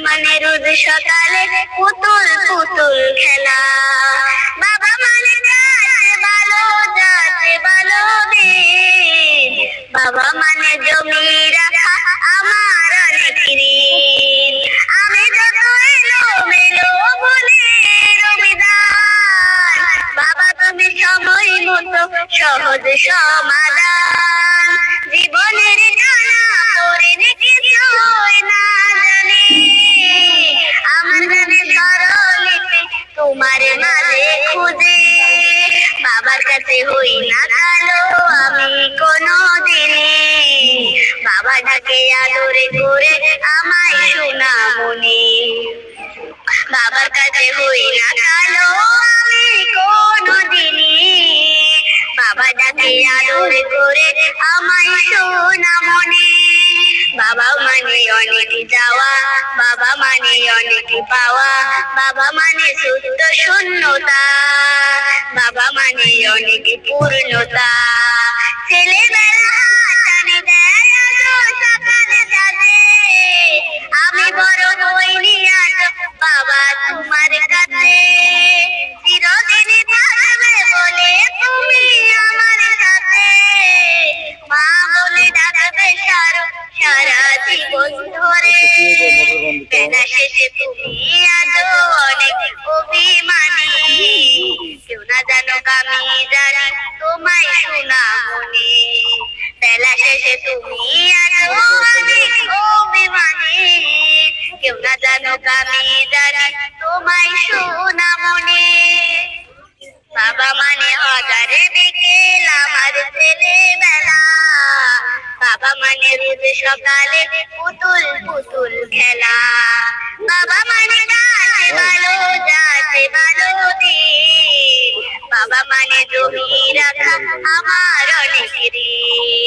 মানে রোজ সকালে পুতুল পুতুল খেলা। বাবা মানে যাচ্ছে ভালো যাচ্ছে ভালো দিন। বাবা মানে জমি রাখা আমার অনেক ঋণ। আমি যত এলো মেলো বলে রবিদান, বাবা তুমি সময় মতো সহজ সমাধান। জীবনের জানা পড়ে কিছুই না জানি, আমার গানে স্বরলিপি তোমার মাঝে খুঁজে। বাবার কাছে হই না কালো আমি কোনদিনই, বাবা ডাকে আদরে করে আমায় সোনামণি। বাবার কাছে হই না কালো আমি কোনদিনই, বাবা ডাকে আদরে করে আমায় সোনামণি। বাবা মানে অনেক যাওয়া, বাবা মানে অনেক পাওয়া, বাবা মানে শুদ্ধ শূন্যতা, বাবা মানে অনেক পূর্ণতা। ছেলেবেলা হাতছানি দেয় সকালে সাজে, আমি বড় হইনি আজ বাবা তোমার কাছে। চিরদিনই থাকবে বলে তুমি আমার সাথে, মা বলে ডাকবে সারা জীবন ধরে। বেলা শেষে তুমি আজো অনেক অভিমানী, কেউ না জানুক আমি জানি তোমায় সোনামণি। বেলা শেষে তুমি আজো অনেক অভিমানী, কেউ না জানুক আমি জানি তোমায় সোনামণি। বাবা মানে হাজারে বিকেল আমার ছেলেবেলা, বাবা মানে রোজ সকালে পুতুল পুতুল খেলা। বাবা মানে যাচ্ছে ভালো যাচ্ছে ভালো দিন, বাবা মানে জমি রাখা আমার অনেক ঋণ।